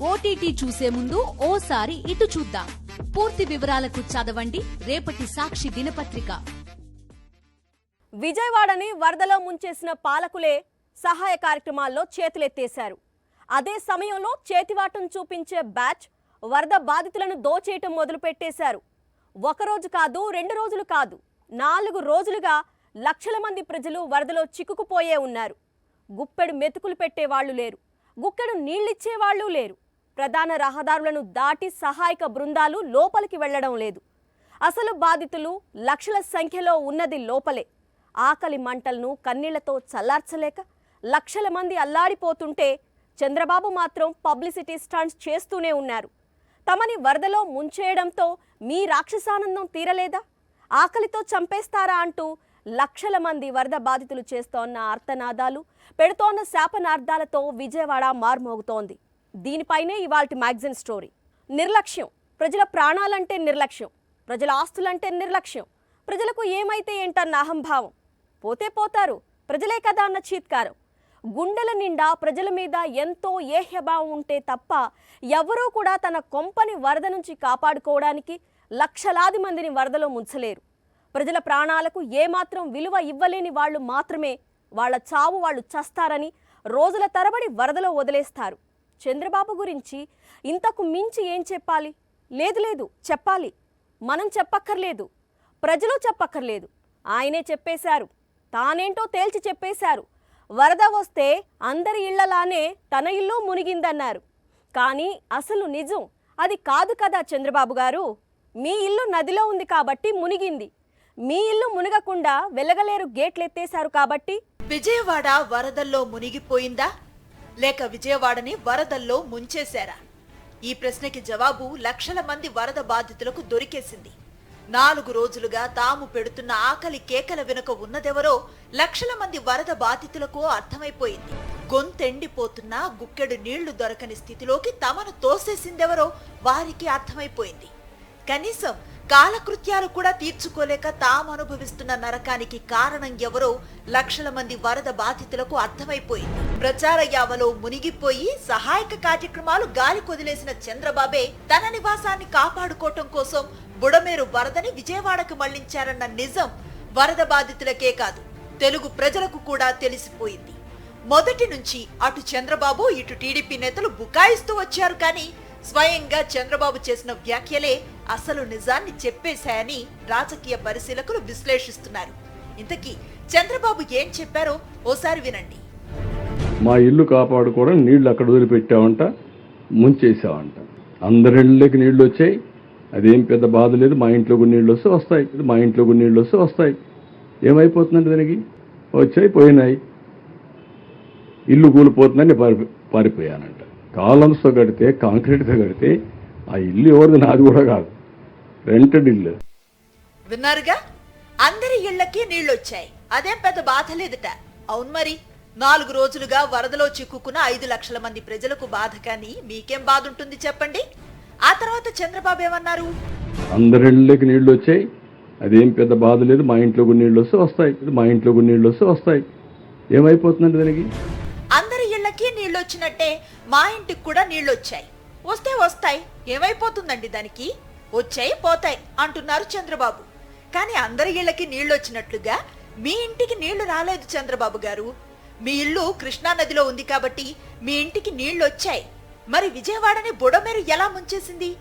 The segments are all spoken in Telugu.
ఓటీటీ చూసే ముందు ఓసారి ఇటు చూద్దాం. పూర్తి వివరాలకు చదవండి రేపటి సాక్షి దినపత్రిక. విజయవాడని వరదలో ముంచేసిన పాలకులే సహాయ కార్యక్రమాల్లో చేతులెత్తేశారు. అదే సమయంలో చేతివాటం చూపించే బ్యాచ్ వరద బాధితులను దోచేయటం మొదలుపెట్టేశారు. ఒకరోజు కాదు, 2 రోజులు కాదు, 4 రోజులుగా లక్షల మంది ప్రజలు వరదలో చిక్కుకుపోయే ఉన్నారు. గుప్పెడు మెతుకులు పెట్టేవాళ్లు లేరు, గుక్కెడు నీళ్లిచ్చేవాళ్లు లేరు. ప్రధాన రహదారులను దాటి సహాయక బృందాలు లోపలికి వెళ్లడం లేదు. అసలు బాధితులు లక్షల సంఖ్యలో ఉన్నది లోపలే. ఆకలి మంటలను కన్నీళ్లతో చల్లార్చలేక లక్షల మంది అల్లాడిపోతుంటే చంద్రబాబు మాత్రం పబ్లిసిటీ స్టంట్స్ చేస్తూనే ఉన్నారు. తమని వరదలో ముంచేయడంతో మీ రాక్షసానందం తీరలేదా, ఆకలితో చంపేస్తారా అంటూ లక్షల మంది వరద బాధితులు చేస్తోన్న ఆర్తనాదాలు, పెడుతోన్న శాపనార్థాలతో విజయవాడ మార్మోగుతోంది. దీనిపైనే ఇవాల్టి మ్యాగజైన్ స్టోరీ. నిర్లక్ష్యం, ప్రజల ప్రాణాలంటే నిర్లక్ష్యం, ప్రజల ఆస్తులంటే నిర్లక్ష్యం, ప్రజలకు ఏమైతే ఏంటన్న అహంభావం, పోతే పోతారు ప్రజలే కదా అన్న చీత్కారం. గుండెల నిండా ప్రజల మీద ఎంతో ఏహ్యభావం ఉంటే తప్ప ఎవరూ కూడా తన కొంపని వరద నుంచి కాపాడుకోవడానికి లక్షలాది మందిని వరదలో ముంచలేరు. ప్రజల ప్రాణాలకు ఏమాత్రం విలువ ఇవ్వలేని వాళ్ళు మాత్రమే వాళ్ళ చావు వాళ్ళు చస్తారని రోజుల తరబడి వరదలో వదిలేస్తారు. చంద్రబాబు గురించి ఇంతకు మించి ఏం చెప్పాలి? లేదు, చెప్పాలి. మనం చెప్పక్కర్లేదు, ప్రజలు చెప్పక్కర్లేదు, ఆయనే చెప్పేశారు. తానేంటో తేల్చి చెప్పేశారు. వరద వస్తే అందరి ఇళ్లలానే తన ఇల్లు మునిగిందన్నారు. కానీ అసలు నిజం అది కాదు కదా చంద్రబాబు గారు. మీ ఇల్లు నదిలో ఉంది కాబట్టి మునిగింది, మీ ఇల్లు మునగకుండా వెలగలేరు గేట్లెత్తేశారు కాబట్టి. విజయవాడ వరదల్లో మునిగిపోయిందా, లేక విజయవాడని వరదల్లో ముంచేశారా? ఈ ప్రశ్నకి జవాబు లక్షల మంది వరద బాధితులకు దొరికేసింది. 4 రోజులుగా తాము పెడుతున్న ఆకలి కేకల వెనుక ఉన్నదెవరో లక్షల మంది వరద బాధితులకు అర్థమైపోయింది. గొంతెండిపోతున్నా గుక్కెడు నీళ్లు దొరకని స్థితిలోకి తమను తోసేసిందెవరో వారికి అర్థమైపోయింది. కనీసం కాలకృత్యాలు కూడా తీర్చుకోలేక తాము అనుభవిస్తున్న నరకానికి కారణం ఎవరో లక్షల మంది వరద బాధితులకు అర్థమైపోయింది. ప్రచార యావలో మునిగిపోయి సహాయక కార్యక్రమాలు గాలి కొదిలేసిన చంద్రబాబే తన నివాసాన్ని కాపాడుకోవటం కోసం బుడమేరు వరదని విజయవాడకు మళ్లించారన్న నిజం వరద బాధితులకే కాదు, తెలుగు ప్రజలకు కూడా తెలిసిపోయింది. మొదటి నుంచి అటు చంద్రబాబు ఇటు టీడీపీ నేతలు బుకాయిస్తూ వచ్చారు. కానీ స్వయంగా చంద్రబాబు చేసిన వ్యాఖ్యలే అసలు నిజాన్ని చెప్పేశాయని రాజకీయ పరిశీలకులు విశ్లేషిస్తున్నారు. ఇంతకీ చంద్రబాబు ఏం చెప్పారో ఓసారి వినండి. మా ఇల్లు కాపాడుకోవడం నీళ్లు అక్కడ వదిలిపెట్టామంట, ముంచేసామంట. అందరిళ్ళకి నీళ్లు వచ్చాయి, అదేం పెద్ద బాధ లేదు. మా ఇంట్లో కొన్ని నీళ్ళు వస్తే వస్తాయి, మా ఇంట్లో కొన్ని నీళ్ళు వస్తే వస్తాయి. ఏమైపోతుందంటే దానికి వచ్చాయి, పోయినాయి. ఇల్లు కూలిపోతుందని పారిపోయానంట. కాలమ్స్తో కడితే, కాంక్రీట్తో కడితే ఆ ఇల్లు ఎవరిది, నాది కూడా కాదు, రెంటెడ్ ఇల్లు. విన్నారుగా, అందరి ఇళ్లకి నీళ్లొచ్చాయి, అదేం పెద్ద బాధ లేదట. అవును మరి, 4 రోజులుగా వరదలో చిక్కుకున్న 5 లక్షల మంది ప్రజలకు బాధ కానీ మీకేం బాధ ఉంటుంది చెప్పండి. ఆ తర్వాత చంద్రబాబు ఏమన్నారు? అందరిళ్ళకి నీళ్లు వచ్చాయి, అదేం పెద్ద బాధ లేదు. మా ఇంట్లో కొన్ని నీళ్ళు వస్తే వస్తాయి, మా ఇంట్లో కొన్ని నీళ్ళు వస్తే వస్తాయి. ఏమైపోతుందంటే దానికి అందరి ఇళ్లకి నీళ్లొచ్చినట్టే మా ఇంటికి కూడా నీళ్లొచ్చాయి, వస్తే వస్తాయి, ఏమైపోతుందండి దానికి, వచ్చాయి పోతాయి అంటున్నారు చంద్రబాబు. కానీ అందరి ఇళ్లకి నీళ్లొచ్చినట్లుగా మీ ఇంటికి నీళ్లు రాలేదు చంద్రబాబు గారు. మీ ఇల్లు కృష్ణా నదిలో ఉంది కాబట్టి మీ ఇంటికి నీళ్లొచ్చాయి. మరి విజయవాడని బుడమేరు ఎలా ముంచేసింది?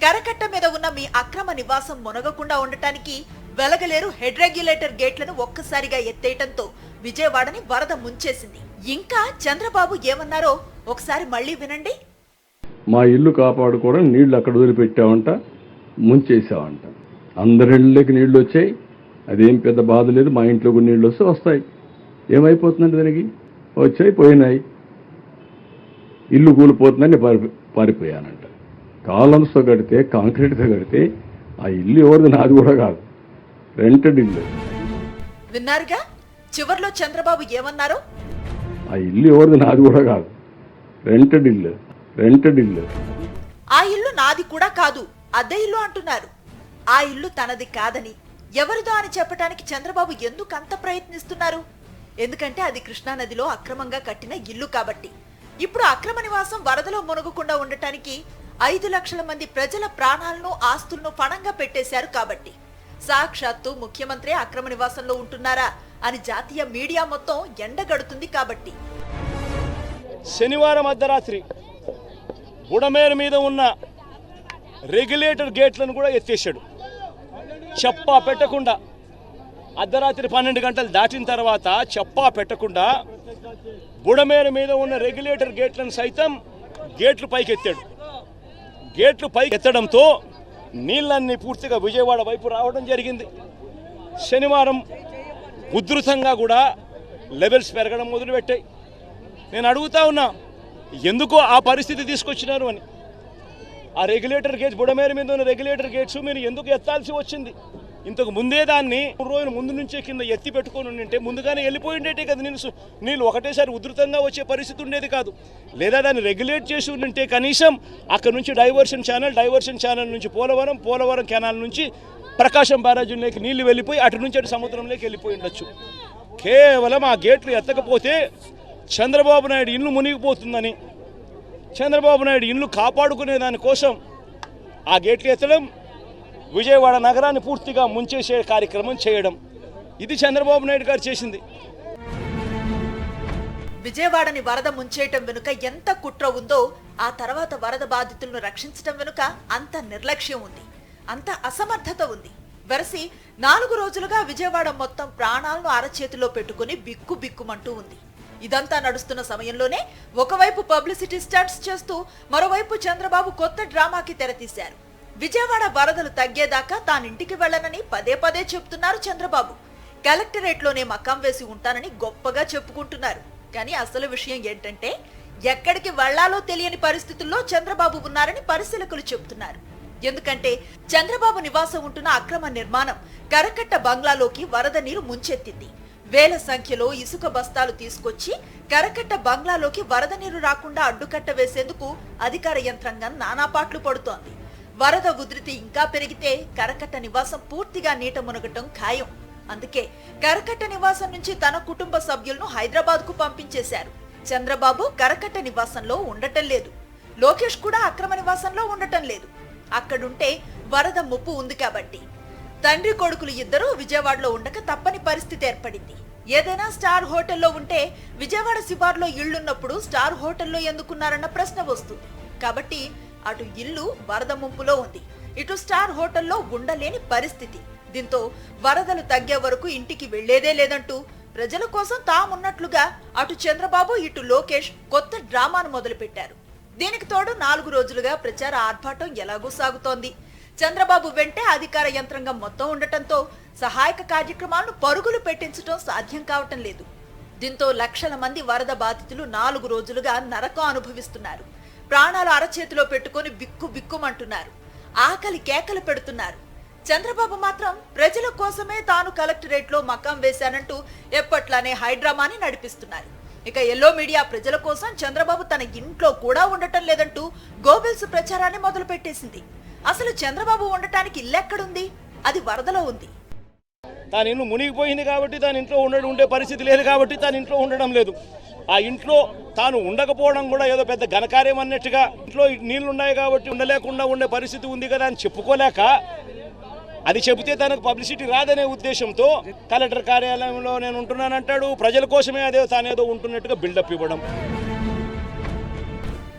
కరకట్ట మీద ఉన్న మీ అక్రమ నివాసం మునగకుండా ఉండటానికి వెలగలేరు హెడ్ రెగ్యులేటర్ గేట్లను ఒక్కసారిగా ఎత్తేయటంతో విజయవాడని వరద ముంచేసింది. ఇంకా చంద్రబాబు ఏమన్నారో ఒకసారి మళ్ళీ వినండి. మా ఇల్లు కాపాడుకోవడం నీళ్లు అక్కడ వదిలిపెట్టామంట, ముంచేసామంట. అందరిళ్ళకి నీళ్లు వచ్చాయి, అదేం పెద్ద బాధ లేదు. మా ఇంట్లో కొన్ని నీళ్ళు వస్తే వస్తాయి. ఏమైపోతుందంటే దానికి వచ్చాయి, పోయినాయి. ఇల్లు కూలిపోతుందని పారిపోయానంట. కాలమ్స్తో కడితే, కాంక్రీట్తో కడితే ఆ ఇల్లు ఎవరిది, నాది కూడా కాదు, రెంటెడ్ ఇల్లు. విన్నారుగా, చివర్లో చంద్రబాబు ఏమన్నారో? ఆ ఇల్లు ఎవరిది, నాది కూడా కాదు, రెంటెడ్ ఇల్లు, రెంటెడ్ ఇల్లు. ఆ ఇల్లు నాది కూడా కాదు, అద్దె ఇల్లు అంటున్నారు. ఆ ఇల్లు తనది కాదని, ఎవరిదో అని చెప్పడానికి చంద్రబాబు ఎందుకు అంత ప్రయత్నిస్తున్నారు? ఎందుకంటే అది కృష్ణానదిలో అక్రమంగా కట్టిన ఇల్లు కాబట్టి. ఇప్పుడు అక్రమ నివాసం వరదలో మునుగకుండా ఉండటానికి 5 లక్షల మంది ప్రజల ప్రాణాలను ఆస్తులను పణంగా పెట్టేశారు కాబట్టి సాక్షాత్తు ముఖ్యమంత్రి అక్రమ నివాసంలో ఉంటున్నారా అని జాతీయ మీడియా మొత్తం ఎండగడుతుంది కాబట్టి శనివారం అర్ధరాత్రి బుడమేరు మీద ఉన్న రెగ్యులేటర్ గేట్లను కూడా ఎత్తేసాడు. చెప్పా పెట్టకుండా అర్ధరాత్రి 12 గంటలు దాటిన తర్వాత చెప్పా పెట్టకుండా బుడమేరు మీద ఉన్న రెగ్యులేటర్ గేట్లను సైతం గేట్లు పైకెత్తాడు. గేట్లు పైకి ఎత్తడంతో నీళ్ళన్నీ పూర్తిగా విజయవాడ వైపు రావడం జరిగింది. శనివారం ఉధృతంగా కూడా లెవెల్స్ పెరగడం మొదలుపెట్టాయి. నేను అడుగుతా ఉన్నా, ఎందుకు ఆ పరిస్థితి తీసుకొచ్చినారు అని. ఆ రెగ్యులేటర్ గేట్స్, బుడమేరు మీద ఉన్న రెగ్యులేటర్ గేట్స్ మీరు ఎందుకు ఎత్తాల్సి వచ్చింది? ఇంతకు ముందే దాన్ని 3 రోజుల ముందు నుంచే కింద ఎత్తి పెట్టుకొని ఉంటే ముందుగానే వెళ్ళిపోయి ఉండేటే కదా. నీళ్ళు ఒకటేసారి ఉధృతంగా వచ్చే పరిస్థితి ఉండేది కాదు. లేదా దాన్ని రెగ్యులేట్ చేసి ఉంటే కనీసం అక్కడ నుంచి డైవర్షన్ ఛానల్ నుంచి పోలవరం కెనాల్ నుంచి ప్రకాశం బ్యారేజీలోకి నీళ్లు వెళ్ళిపోయి అటు నుంచి అటు సముద్రంలోకి వెళ్ళిపోయి ఉండొచ్చు. కేవలం ఆ గేట్లు ఎత్తకపోతే చంద్రబాబు నాయుడు ఇల్లు మునిగిపోతుందని, చంద్రబాబు నాయుడు ఇల్లు కాపాడుకునే దానికోసం ఆ గేట్లు ఎత్తడం, విజయవాడ నగరాన్ని పూర్తిగా ముంచేసే కార్యక్రమం చేయడం, ఇది చంద్రబాబు నాయుడు గారు చేసింది. విజయవాడని వరద ముంచేయటం వెనుక ఎంత కుట్ర ఉందో, ఆ తర్వాత వరద బాధితులను రక్షించటం వెనుక అంత నిర్లక్ష్యం ఉంది, అంత అసమర్థత ఉంది. వరసి 4 రోజులుగా విజయవాడ మొత్తం ప్రాణాలను అరచేతిలో పెట్టుకుని బిక్కుమంటూ ఉంది. ఇదంతా నడుస్తున్న సమయంలోనే ఒకవైపు పబ్లిసిటీ స్టంట్స్ చేస్తూ మరోవైపు చంద్రబాబు కొత్త డ్రామాకి తెరతీశారు. విజయవాడ వరదలు తగ్గేదాకా తానింటికి వెళ్లనని పదే చెప్తున్నారు చంద్రబాబు. కలెక్టరేట్లోనే మకాం వేసి ఉంటానని గొప్పగా చెప్పుకుంటున్నారు. కానీ అసలు విషయం ఏంటంటే, ఎక్కడికి వెళ్లాలో తెలియని పరిస్థితుల్లో చంద్రబాబు ఉన్నారని పరిశీలకులు చెబుతున్నారు. ఎందుకంటే చంద్రబాబు నివాసం ఉంటున్న అక్రమ నిర్మాణం కరకట్ట బంగ్లాలోకి వరద నీరు ముంచెత్తింది. వేల సంఖ్యలో ఇసుక బస్తాలు తీసుకొచ్చి కరకట్ట బంగ్లాలోకి వరద నీరు రాకుండా అడ్డుకట్ట వేసేందుకు అధికార యంత్రాంగం నానాపాట్లు పడుతోంది. వరద ఉధృతి ఇంకా పెరిగితే కరకట్ట నివాసం పూర్తిగా నీట మునగటం ఖాయం. అందుకే కరకట్ట నివాసం నుంచి తన కుటుంబ సభ్యులను హైదరాబాద్ కు పంపించేశారు. చంద్రబాబు కరకట్ట నివాసంలో ఉండటం లేదు. లోకేష్ కూడా అక్రమ నివాసంలో ఉండటం లేదు. అక్కడుంటే వరద ముప్పు ఉంది కాబట్టి తండ్రి కొడుకులు ఇద్దరూ విజయవాడలో ఉండక తప్పని పరిస్థితి ఏర్పడింది. ఏదైనా స్టార్ హోటల్లో ఉంటే విజయవాడ శివార్లో ఇళ్లున్నప్పుడు స్టార్ హోటల్లో ఎందుకున్నారన్న ప్రశ్న వస్తుంది. కాబట్టి అటు ఇల్లు వరద ముంపులో ఉంది, ఇటు స్టార్ హోటల్లో ఉండలేని పరిస్థితి. దీంతో వరదలు తగ్గే వరకు ఇంటికి వెళ్లేదే లేదంటూ ప్రజల కోసం తామున్నట్లుగా అటు చంద్రబాబు ఇటు లోకేష్ కొత్త డ్రామాను మొదలుపెట్టారు. దీనికి తోడు 4 రోజులుగా ప్రచార ఆర్భాటం ఎలాగూ సాగుతోంది. చంద్రబాబు వెంటే అధికార యంత్రాంగం మొత్తం ఉండటంతో సహాయక కార్యక్రమాలను పరుగులు పెట్టించడం సాధ్యం కావటం లేదు. దీంతో లక్షల మంది వరద బాధితులు 4 రోజులుగా నరకం అనుభవిస్తున్నారు. ప్రాణాలు అరచేతిలో పెట్టుకుని బిక్కుమంటున్నారు. ఆకలి కేకలు పెడుతున్నారు. చంద్రబాబు మాత్రం ప్రజల కోసమే తాను కలెక్టరేట్ లో మకాం వేశానంటూ ఎప్పట్లానే హైడ్రామాని నడిపిస్తున్నారు. ఇక ఎల్లో మీడియా ప్రజల కోసం చంద్రబాబు తన ఇంట్లో కూడా ఉండటం లేదంటూ గోబెల్స్ ప్రచారాన్ని మొదలు పెట్టేసింది. అసలు చంద్రబాబు ఉండటానికి ఇల్లెక్కడుంది? అది వరదలో ఉంది. తాను ఇల్లు మునిగిపోయింది కాబట్టి తాను ఇంట్లో ఉండే పరిస్థితి లేదు కాబట్టి తాను ఇంట్లో ఉండడం లేదు. ఆ ఇంట్లో తాను ఉండకపోవడం కూడా ఏదో పెద్ద ఘనకార్యం అన్నట్టుగా, ఇంట్లో నీళ్లు ఉన్నాయి కాబట్టి ఉండలేకుండా ఉండే పరిస్థితి ఉంది కదా అని చెప్పుకోలేక, అది చెబితే తనకు పబ్లిసిటీ రాదనే ఉద్దేశంతో కలెక్టర్ కార్యాలయంలో నేను ఉంటున్నానంటాడు. ప్రజల కోసమే తానేదో ఉంటున్నట్టుగా బిల్డప్ ఇవ్వడం.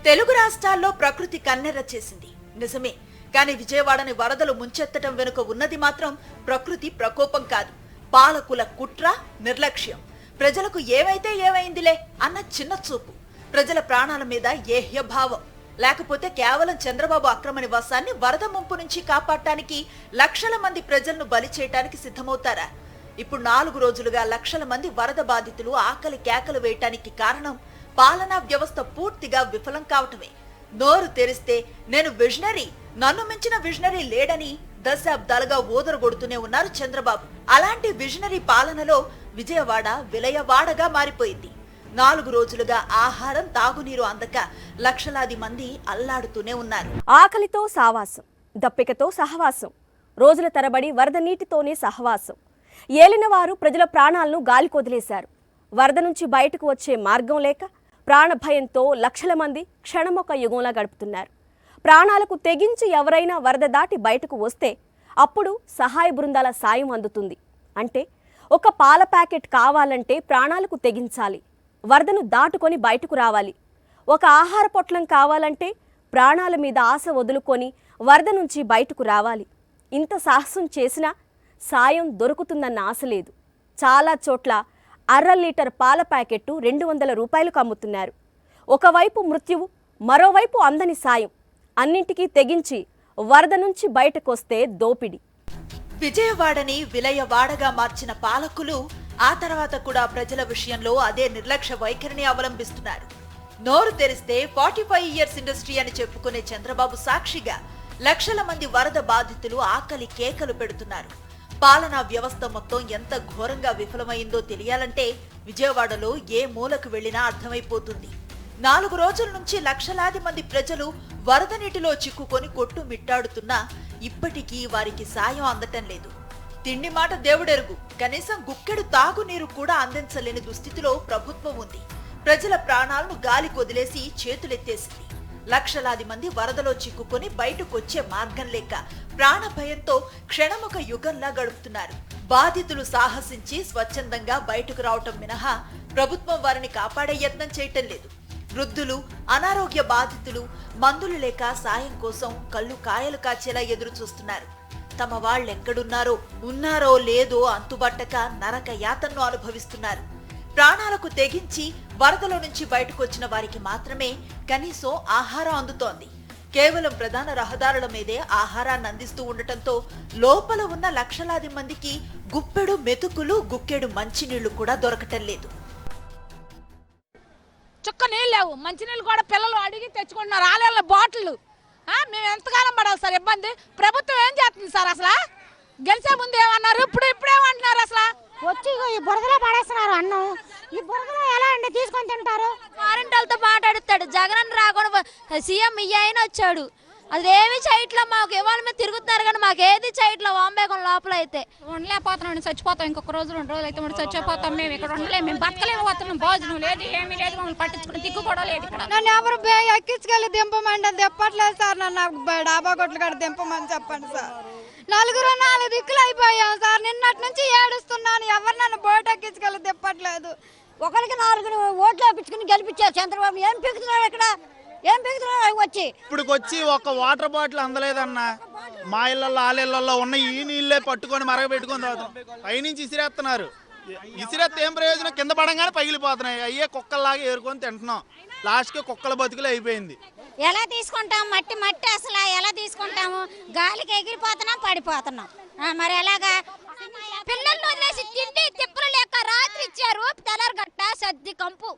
తెలుగు రాష్ట్రాల్లో ప్రకృతి కన్నెర్ర చేసింది నిజమే, కానీ విజయవాడని వరదలు ముంచెత్తడం వెనుక ఉన్నది మాత్రం ప్రకృతి ప్రకోపం కాదు, పాలకుల కుట్ర, నిర్లక్ష్యం. ప్రజలకు ఏమైతే ఏమైందిలే అన్న చిన్న చూపు, ప్రజల ప్రాణాల మీద ఏహ్య భావం. లేకపోతే కేవలం చంద్రబాబు అక్రమ నివాసాన్ని వరద ముంపు నుంచి కాపాడటానికి లక్షల మంది ప్రజలను బలి చేయటానికి సిద్ధమవుతారా? ఇప్పుడు 4 రోజులుగా లక్షల మంది వరద బాధితులు ఆకలి కేకలు వేయటానికి కారణం పాలనా వ్యవస్థ పూర్తిగా విఫలం కావటమే. నోరు తెరిస్తే నేను విజనరీ, నన్ను మించిన విజనరీ లేడని దశాబ్దాలుగా ఓదరగొడుతూనే ఉన్నారు చంద్రబాబు. అలాంటి విజనరీ పాలనలో విజయవాడ విలయవాడగా మారిపోయింది. 4 రోజులుగా ఆహారం, తాగునీరు అందక లక్షలాది మంది అల్లాడుతూనే ఉన్నారు. ఆకలితో సావాసం, దప్పికతో సహవాసం, రోజుల తరబడి వరద నీటితోనే సహవాసం. ఏలిన వారు ప్రజల ప్రాణాలను గాలికొదిలేశారు. వరద నుంచి బయటకు వచ్చే మార్గం లేక ప్రాణభయంతో లక్షల మంది క్షణమొక యుగంలా గడుపుతున్నారు. ప్రాణాలకు తెగించి ఎవరైనా వరద దాటి బయటకు వస్తే అప్పుడు సహాయ బృందాల సాయం అందుతుంది. అంటే ఒక పాల ప్యాకెట్ కావాలంటే ప్రాణాలకు తెగించాలి, వరదను దాటుకొని బయటకు రావాలి. ఒక ఆహార పొట్లం కావాలంటే ప్రాణాల మీద ఆశ వదులుకొని వరద నుంచి బయటకు రావాలి. ఇంత సాహసం చేసినా సాయం దొరుకుతుందన్న ఆశ లేదు. చాలా చోట్ల అర లీటర్ పాల ప్యాకెట్టు 200 రూపాయలకు అమ్ముతున్నారు. ఒకవైపు మృత్యువు, మరోవైపు అందని సాయం. అన్నింటికీ తెగించి వరద నుంచి బయటకొస్తే దోపిడి. విజయవాడని విలయవాడగా మార్చిన పాలకులు ఆ తర్వాత కూడా ప్రజల విషయంలో అదే నిర్లక్ష్య వైఖరిని అవలంబిస్తున్నారు. నోరు తెరిస్తే 45 ఇయర్స్ ఇండస్ట్రీ అని చెప్పుకునే చంద్రబాబు సాక్షిగా లక్షల మంది వరద బాధితులు ఆకలి కేకలు పెడుతున్నారు. పాలనా వ్యవస్థ మొత్తం ఎంత ఘోరంగా విఫలమైందో తెలియాలంటే విజయవాడలో ఏ మూలకు వెళ్లినా అర్థమైపోతుంది. 4 రోజుల నుంచి లక్షలాది మంది ప్రజలు వరద నీటిలో చిక్కుకొని కొట్టుమిట్టాడుతున్నా ఇప్పటికీ వారికి సాయం అందటం లేదు. తిండి మాట దేవుడెరుగు, కనీసం గుక్కెడు తాగునీరు కూడా అందించలేని దుస్థితిలో ప్రభుత్వం ఉంది. ప్రజల ప్రాణాలను గాలికి వదిలేసి చేతులెత్తేసింది. లక్షలాది మంది వరదలో చిక్కుకొని బయటకొచ్చే మార్గం లేక ప్రాణ భయంతో క్షణమొక యుగంలా గడుపుతున్నారు. బాధితులు సాహసించి స్వచ్ఛందంగా బయటకు రావటం మినహా ప్రభుత్వం వారిని కాపాడే యత్నం చేయటం లేదు. వృద్ధులు, అనారోగ్య బాధితులు మందులు లేక సాయం కోసం కళ్ళు కాయలు కాచేలా ఎదురు చూస్తున్నారు. తమ వాళ్ళెక్కడున్నారో, ఉన్నారో లేదో అంతుబట్టక నరక యాతనను అనుభవిస్తున్నారు. ప్రాణాలకు తెగించి వరదలో నుంచి బయటకొచ్చిన వారికి మాత్రమే కనీసం ఆహారం అందుతోంది. కేవలం ప్రధాన రహదారుల మీదే ఆహారాన్ని అందిస్తూ ఉండటంతో లోపల ఉన్న లక్షలాది మందికి గుప్పెడు మెతుకులు, గుక్కెడు మంచినీళ్లు కూడా దొరకటం లేదు. చుక్క నీళ్ళు లేవు, మంచినీళ్ళు కూడా పిల్లలు అడిగి తెచ్చుకుంటున్నారు. ఆలేళ్ళ బాటిల్. మేము ఎంతకాలం పడాలి సార్ ఇబ్బంది? ప్రభుత్వం ఏం చేస్తుంది సార్? అసలు గెలిచే ముందు ఏమన్నారు, ఇప్పుడేమంటున్నారు? అసలు వచ్చి ఈ బురదలో పడేస్తున్నారు అన్నం. ఈ బురదలో ఎలా అండి తీసుకొని తింటారు? వారంటీలతో మాట్లాడుతాడు. జగన్ రాకుండా సీఎం ఇయ్యన వచ్చాడు, అదేమి చేయట్లా. మాకు ఇవాళ మీద తిరుగుతున్నారు కానీ మాకు ఏది చేయట్లా. వాంబేగం లోపల అయితే ఉండలేకపోతున్నాం, చచ్చిపోతాం. ఇంకొక రోజు 2 రోజులు అయితే మనం చచ్చిపోతాం. మేము ఇక్కడ ఉండలేము, మేము బతకలేకపోతున్నాం. భోజనం లేదు, ఏమీ లేదు, మమ్మల్ని పట్టించుకుని దిక్కు కూడా లేదు. ఇక్కడ నన్ను ఎవరు ఎక్కించుకెళ్ళి దింపమంటే దిప్పట్లేదు సార్. నన్ను డాబా కొట్లు కాడ దింపమని చెప్పండి సార్. 4 దిక్కులు అయిపోయాం సార్. నిన్నటి నుంచి ఏడుస్తున్నాను, ఎవరు నన్ను బోట్ ఎక్కించుకెళ్ళి తిప్పట్లేదు. ఒకరికి 4 ఓట్లు వేయించుకుని గెలిపించారు చంద్రబాబు. ఏం పీకుతున్నాడు ఇక్కడ? ఏం పీకుతున్నాడు? వచ్చి ఇప్పుడుకొచ్చి ఒక వాటర్ బాటిల్ అందలేదన్న. మా ఇళ్లలో ఆలేళ్లలో ఉన్న ఈ నీళ్ళే పట్టుకొని మరగబెట్టుకొని తాగుతాం. పైనుంచి ఇసిరేస్తున్నారు. ఇసిరేస్తే ఏం ప్రయోజనం? కింద పడంగానే పగిలిపోతున్నాయి. అయ్యే కుక్కల్లాగా ఏరుకొని తింటున్నాం. లాస్ట్కి కుక్కల బతుకులు అయిపోయింది. ఎలా తీసుకుంటాం? మట్టి మట్టి అసలు ఎలా తీసుకుంటాము? గాలికి ఎగిరిపోతున్నాం, పడిపోతున్నాం. మరి ఎలాగా? పిల్లల్ని వదిలేసి తిండి తిప్పలు లేక రాత్రి ఇచ్చారు. తెల్లరగట్ట సద్ది కంపు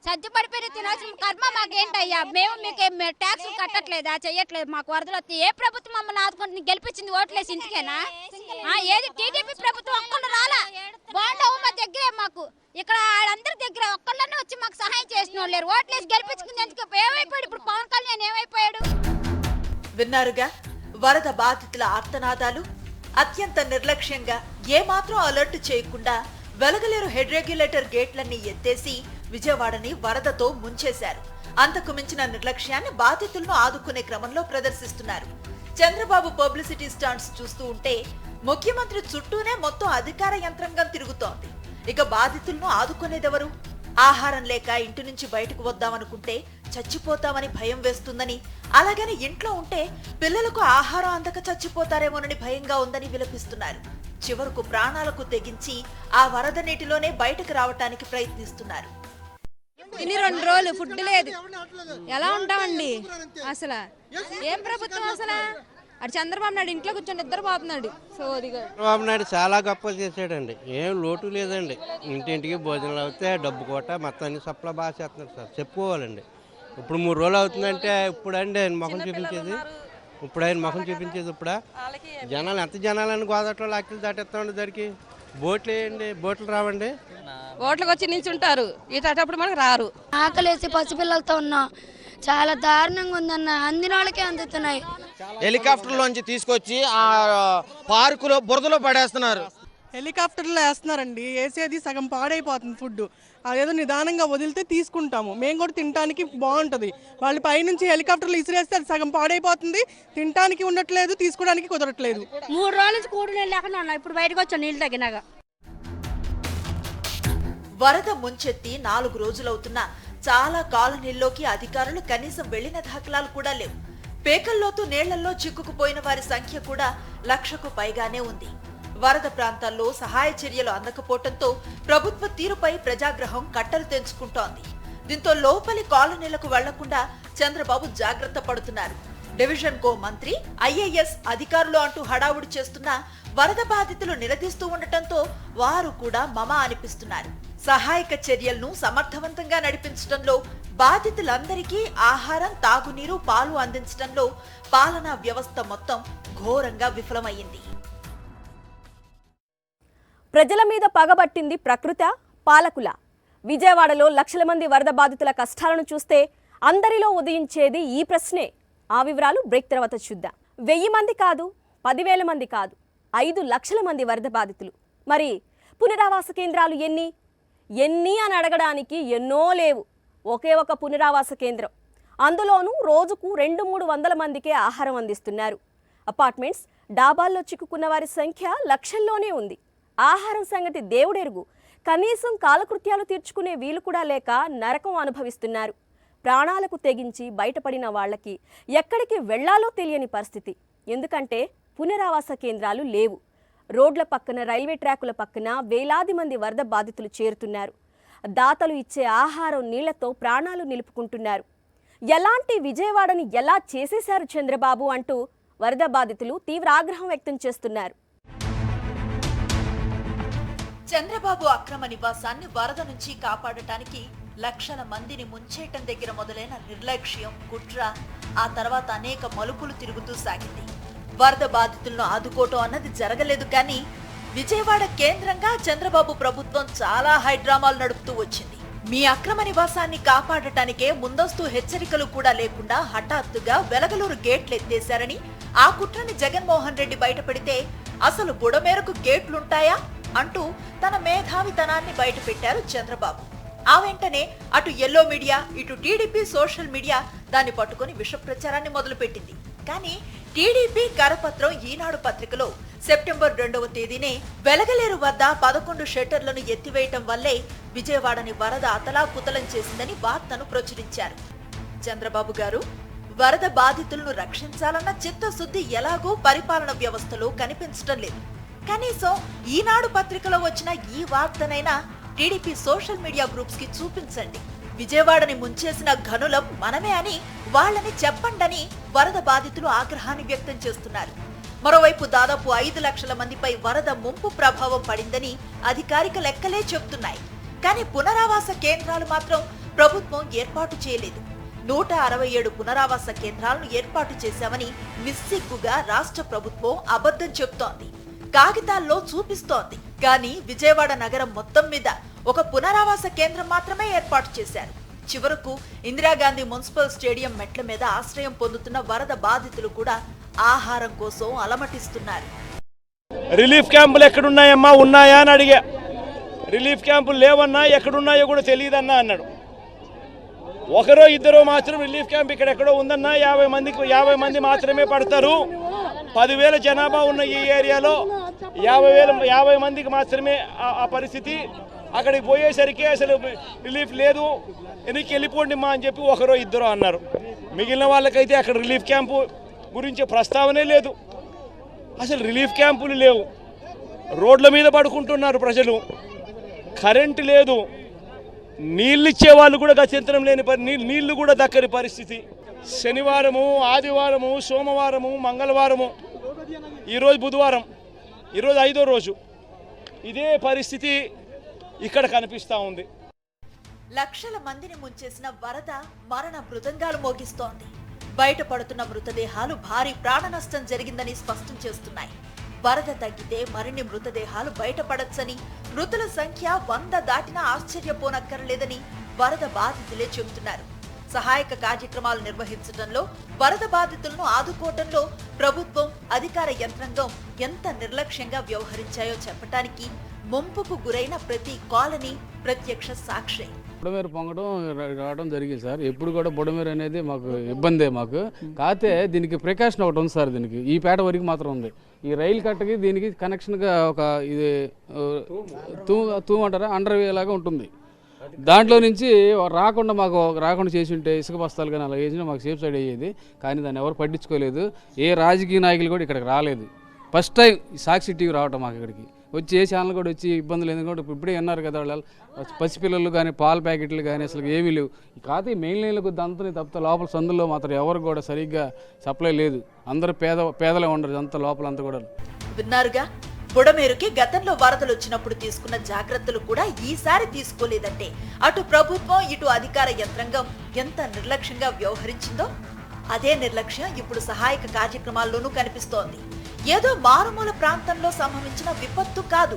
సద్ది పడిపోయి తినాల్సిన కర్మ మాకేంటయ్యా? మేము మీకు ట్యాక్స్ కట్టట్లేదా? చెయ్యట్లేదు. మాకు వరదలు వస్తే ఏ ప్రభుత్వం మమ్మల్ని ఆదుకుంటుంది? గెలిపించింది ఓట్లేసి ఇంటికేనా? ఏది టీడీపీ ప్రభుత్వం ఒక్కళ్ళు రాలా. బాగుండవు మా దగ్గరే. మాకు ఇక్కడ వాళ్ళందరి దగ్గర ఒక్కళ్ళనే వచ్చి మాకు సహాయం చేసిన వాళ్ళు లేరు. ఓట్లేసి గెలిపించుకుంది ఎందుకు? ఏమైపోయాడు ఇప్పుడు పవన్ కళ్యాణ్? ఏమైపోయాడు? విన్నారుగా వరద బాధితుల ఆర్తనాదాలు. అత్యంత నిర్లక్ష్యంగా ఏమాత్రం అలర్ట్ చేయకుండా వెలగలేరు హెడ్ రెగ్యులేటర్ గేట్లన్నీ ఎత్తేసి విజయవాడని వరదతో ముంచేశారు. అంతకు మించిన నిర్లక్ష్యాన్ని బాధితులను ఆదుకునే క్రమంలో ప్రదర్శిస్తున్నారు. చంద్రబాబు పబ్లిసిటీ స్టంట్స్ చూస్తూ ఉంటే ముఖ్యమంత్రి చుట్టూనే మొత్తం అధికార యంత్రాంగం తిరుగుతోంది. ఇక బాధితులను ఆదుకునేదెవరు? ఆహారం లేక ఇంటి నుంచి బయటకు వద్దామనుకుంటే చచ్చిపోతామని భయం వేస్తుందని, అలాగని ఇంట్లో ఉంటే పిల్లలకు ఆహారం అందక చచ్చిపోతారేమోనని భయంగా ఉందని విలపిస్తున్నారు. చివరకు ప్రాణాలకు తెగించి ఆ వరద నీటిలోనే బయటకు రావటానికి ప్రయత్నిస్తున్నారు. ఇన్ని 2 రోజులు ఫుడ్ లేదు, ఎలా ఉంటామండి? అసలు ఏం ప్రభుత్వం? అసలు అటు చంద్రబాబు నాయుడు ఇంట్లో కూర్చొని నిద్రపోతున్నాడు. చంద్రబాబు నాయుడు చాలా గొప్ప చేశాడండి. ఏం లోటు లేదండి. ఇంటింటికి భోజనాలు అవుతే డబ్బు కోట మొత్తం అన్ని సప్లా బాగా చేస్తున్నారు సార్. చెప్పుకోవాలండి. ఇప్పుడు 3 రోజులు అవుతుందంటే ఇప్పుడు అండి ఆయన ముఖం చూపించేది. ఇప్పుడు ఇప్పుడు జనాలు ఎంత జనాలని గోదాట్లో లాక్కిలు దాటేస్తామండి. దానికి బోట్లు వేయండి, బోట్లు రావండి. ఓట్లకు వచ్చి నిల్చుంటారు, ఈటప్పుడు మనకు రారు. ఆకలేసి పసిపిల్లలతో ఉన్నాం. చాలా దారుణంగా ఉందన్న. అందిన వాళ్ళకే అందుతున్నాయి. హెలికాప్టర్లోంచి తీసుకొచ్చి ఆ పార్కులో బురదలో పడేస్తున్నారు. హెలికాప్టర్లో వేస్తున్నారండి, వేసేది సగం పాడైపోతుంది ఫుడ్. అదేదో నిదానంగా వదిలితే తీసుకుంటాము, మేము కూడా తినడానికి బాగుంటుంది. వాళ్ళ పైనుంచి హెలికాప్టర్లు ఇసిరేస్తే అది సగం పాడైపోతుంది, తినడానికి ఉండట్లేదు, తీసుకోవడానికి కుదరట్లేదు. 3 రోజుల నుంచి కూడు నీళ్ళు లేకుండా ఉన్నా, ఇప్పుడు బయటకు వచ్చాను నీళ్ళు తగ్గినాక. వరద ముంచెత్తి 4 రోజులవుతున్నా చాలా కాలనీల్లోకి అధికారులు కనీసం వెళ్లిన దాఖలాలు కూడా లేవు. పేకల్లోతు నీళ్లలో చిక్కుకుపోయిన వారి సంఖ్య కూడా 1,00,000కు పైగానే ఉంది. వరద ప్రాంతాల్లో సహాయ చర్యలు అందకపోవడంతో ప్రభుత్వ తీరుపై ప్రజాగ్రహం కట్టలు తెంచుకుంటోంది. దీంతో లోపలి కాలనీలకు వెళ్లకుండా చంద్రబాబు జాగ్రత్త పడుతున్నారు. డివిజన్ కో మంత్రి, ఐఏఎస్ అధికారులు అంటూ హడావుడి చేస్తున్న వరద బాధితులు నిలదీస్తూ ఉండటంతో వారు కూడా మమ అనిపిస్తున్నారు. సహాయక చర్యలను సమర్థవంతంగా నడిపించడంలో, బాధితులందరికీ ఆహారం, తాగునీరు, పాలు అందించడంలో పాలనా వ్యవస్థ మొత్తం ఘోరంగా విఫలమయ్యింది. ప్రజల మీద పగబట్టింది ప్రకృత, పాలకుల? విజయవాడలో లక్షల మంది వరద బాధితుల కష్టాలను చూస్తే అందరిలో ఉదయించేది ఈ ప్రశ్నే. ఆ వివరాలు బ్రేక్ తర్వాత చూద్దాం. 1000 మంది కాదు, 10,000 మంది కాదు, 5 లక్షల మంది వరద బాధితులు. మరి పునరావాస కేంద్రాలు ఎన్ని అని అడగడానికి ఎన్నో లేవు. ఒకే ఒక పునరావాస కేంద్రం, అందులోనూ రోజుకు 200-300 మందికే ఆహారం అందిస్తున్నారు. అపార్ట్మెంట్స్, డాబాల్లో చిక్కుకున్న వారి సంఖ్య లక్షల్లోనే ఉంది. ఆహారం సంగతి దేవుడెరుగు, కనీసం కాలకృత్యాలు తీర్చుకునే వీలు కూడా లేక నరకం అనుభవిస్తున్నారు. ప్రాణాలకు తెగించి బయటపడిన వాళ్లకి ఎక్కడికి వెళ్లాలో తెలియని పరిస్థితి. ఎందుకంటే పునరావాస కేంద్రాలు లేవు. రోడ్ల పక్కన, రైల్వే ట్రాకుల పక్కన వేలాది మంది వరద బాధితులు చేరుతున్నారు. దాతలు ఇచ్చే ఆహారం, నీళ్లతో ప్రాణాలు నిలుపుకుంటున్నారు. ఎలాంటి విజయవాడని ఎలా చేసేశారు చంద్రబాబు అంటూ వరద బాధితులు తీవ్ర ఆగ్రహం వ్యక్తం చేస్తున్నారు. చంద్రబాబు అక్రమ నివాసాన్ని వరద నుంచి కాపాడటానికి లక్షల మందిని ముంచేయటం దగ్గర మొదలైన నిర్లక్ష్యం, కుట్ర ఆ తర్వాత అనేక మలుపులు తిరుగుతూ సాగింది. వరద బాధితులను ఆదుకోవటం అన్నది జరగలేదు. కానీ విజయవాడ కేంద్రంగా చంద్రబాబు ప్రభుత్వం చాలా హైడ్రామాలు నడుపుతూ వచ్చింది. మీ అక్రమ నివాసాన్ని కాపాడటానికే ముందస్తు హెచ్చరికలు కూడా లేకుండా హఠాత్తుగా వెలగలూరు గేట్లు ఎత్తేశారని, ఆ కుట్రని జగన్మోహన్ రెడ్డి బయటపెడితే అసలు బుడమేరకు గేట్లుంటాయా అంటూ తన మేధావితనాన్ని బయటపెట్టారు చంద్రబాబు. ఆ వెంటనే అటు ఎల్లో మీడియా, ఇటు టీడీపీ సోషల్ మీడియా దాన్ని పట్టుకుని విష ప్రచారాన్ని మొదలుపెట్టింది. కానీ టీడీపీ కరపత్రం ఈనాడు పత్రికలో సెప్టెంబర్ 2వ తేదీనే వెలగలేరు వద్ద 11 షట్టర్లను ఎత్తివేయటం వల్లే విజయవాడని వరద అతలాకుతలం చేసిందని వార్తను ప్రచురించారు. చంద్రబాబు గారు వరద బాధితులను రక్షించాలన్న చిత్తశుద్ధి ఎలాగో పరిపాలన వ్యవస్థలో కనిపించడం లేదు. కనీసం ఈనాడు పత్రికలో వచ్చిన ఈ వార్తనైనా టీడీపీ సోషల్ మీడియా గ్రూప్స్ కి చూపించండి. విజయవాడని ముంచేసిన ఘనులం మనమే అని వాళ్ళని చెప్పండని వరద బాధితులు ఆగ్రహాన్ని వ్యక్తం చేస్తున్నారు. మరోవైపు దాదాపు 5 లక్షల మందిపై వరద ముంపు ప్రభావం పడిందని అధికారిక లెక్కలే చెబుతున్నాయి. కానీ పునరావాస కేంద్రాలు మాత్రం ప్రభుత్వం ఏర్పాటు చేయలేదు. 167 పునరావాస కేంద్రాలను ఏర్పాటు చేశామని నిస్సిగ్గుగా రాష్ట్ర ప్రభుత్వం అబద్ధం చెబుతోంది, కాగితాల్లో చూపిస్తోంది. కానీ విజయవాడ నగరం మొత్తం మీద ఒక పునరావాస కేంద్రం మాత్రమే ఏర్పాటు చేశారు. చివరకు ఇందిరాగాంధీ మున్సిపల్ స్టేడియం మెట్ల మీద ఆశ్రయం పొందుతున్న వరద బాధితులు కూడా ఆహారం కోసం అలమటిస్తున్నారు. రిలీఫ్ క్యాంపులు ఎక్కడున్నాయమ్మా, ఉన్నాయా అని అడిగా. రిలీఫ్ క్యాంపులు లేవన్నా, ఎక్కడున్నాయో కూడా తెలియదన్నా అన్నాడు. ఒకరో ఇద్దరో మాత్రం రిలీఫ్ క్యాంప్ ఇక్కడ ఎక్కడో ఉందన్నా, 50 మంది మాత్రమే పడతారు. 10,000 జనాభా ఉన్న ఈ ఏరియాలో 50 మందికి మాత్రమే ఆ పరిస్థితి. అక్కడికి పోయేసరికి అసలు రిలీఫ్ లేదు, వెనక్కి వెళ్ళిపోండి మా అని చెప్పి ఒకరో ఇద్దరో అన్నారు. మిగిలిన వాళ్ళకైతే అక్కడ రిలీఫ్ క్యాంపు గురించి ప్రస్తావనే లేదు. అసలు రిలీఫ్ క్యాంపులు లేవు, రోడ్ల మీద పడుకుంటున్నారు ప్రజలు, కరెంటు లేదు, నీళ్ళు ఇచ్చే వాళ్ళు కూడా గత్యంతరం లేని నీళ్లు కూడా దక్కని పరిస్థితి. శనివారము, ఆదివారము, సోమవారము, మంగళవారము, ఈరోజు బుధవారం, ఈరోజు 5వ రోజు ఇదే పరిస్థితి ఇక్కడ కనిపిస్తూ ఉంది. లక్షల మందిని ముంచేసిన వరద మరణ మృదంగాలు మోగిస్తోంది. బయటపడుతున్న మృతదేహాలు భారీ ప్రాణ నష్టం జరిగిందని స్పష్టం చేస్తున్నాయి. వరద తగ్గితే మరిన్ని మృతదేహాలు బయటపడొచ్చని, మృతుల సంఖ్య 100 దాటినా ఆశ్చర్యపోనక్కర్లేదని వరద బాధితులే చెబుతున్నారు. సహాయక కార్యక్రమాలు నిర్వహించడంలో, వరద బాధితులను ఆదుకోవడంలో ప్రభుత్వం, అధికార యంత్రాంగం ఎంత నిర్లక్ష్యంగా వ్యవహరించాయో చెప్పటానికి ముంపుకు గురైన ప్రతి కాలనీ ప్రత్యక్ష సాక్షి. బుడమేరు పొంగడం రావడం జరిగింది సార్. ఎప్పుడు కూడా బుడమేరు అనేది మాకు ఇబ్బందే మాకు. కాకపోతే దీనికి ప్రికాషన్ ఒకటి ఉంది సార్. దీనికి ఈ పేట వరకు మాత్రం ఉంది. ఈ రైలు కట్టకి దీనికి కనెక్షన్గా ఒక ఇది తూమంటారా అండర్వే లాగా ఉంటుంది. దాంట్లో నుంచి రాకుండా చేసి ఉంటే ఇసుక బస్తాలు కానీ అలా వేసినా మాకు సేఫ్ సైడ్ అయ్యేది. కానీ దాన్ని ఎవరు పట్టించుకోలేదు. ఏ రాజకీయ నాయకులు కూడా ఇక్కడికి రాలేదు. ఫస్ట్ టైం సాక్షి టీవీ రావటం మాకు ఇక్కడికి వచ్చి ఏ ఛానల్ కూడా వచ్చి ఇబ్బందులు ఎందుకంటే ఇప్పుడే అన్నారు కదా వాళ్ళు పసిపిల్లలు కానీ పాల ప్యాకెట్లు కానీ అసలు ఏమీ లేవు. కాకపోతే మెయిన్ లైన్లకు అంతని తప్పితే లోపల సందుల్లో మాత్రం ఎవరు కూడా సరిగ్గా సప్లై లేదు. అందరూ పేదలే ఉండరు అంత లోపల అంతా కూడా. విన్నారుగా, బుడమేరుకి గతంలో వరదలు వచ్చినప్పుడు తీసుకున్న జాగ్రత్తలు కూడా ఈసారి తీసుకోలేదంటే అటు ప్రభుత్వం ఇటు అధికార యంత్రాంగం ఎంత నిర్లక్ష్యంగా వ్యవహరించిందో అదే నిర్లక్ష్యం ఇప్పుడు సహాయక కార్యక్రమాల్లోనూ కనిపిస్తోంది. ఏదో మారుమూల ప్రాంతంలో సంభవించిన విపత్తు కాదు.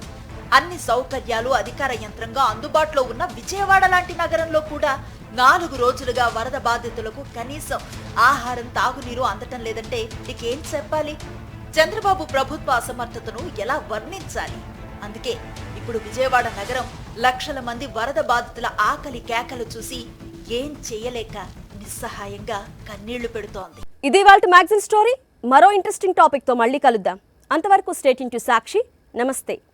అన్ని సౌకర్యాలు అధికార యంత్రంగా అందుబాటులో ఉన్న విజయవాడ లాంటి నగరంలో కూడా 4 రోజులుగా వరద బాధితులకు కనీసం ఆహారం తాగునీరు అందటం లేదంటే ఇకేం చెప్పాలి? చంద్రబాబు ప్రభుత్వ అసమర్థతను ఎలా వర్ణించాలి? అందుకే ఇప్పుడు విజయవాడ నగరం లక్షల మంది వరద బాధితుల ఆకలి కేకలు చూసి ఏం చేయలేక నిస్సహాయంగా కన్నీళ్లు పెడుతోంది. ఇది ఇవాల్టి మ్యాగజైన్ స్టోరీ. మరో ఇంట్రెస్టింగ్ టాపిక్ తో మళ్ళీ కలుద్దాం. అంతవరకు స్టే ట్యూన్ టు సాక్షి. నమస్తే.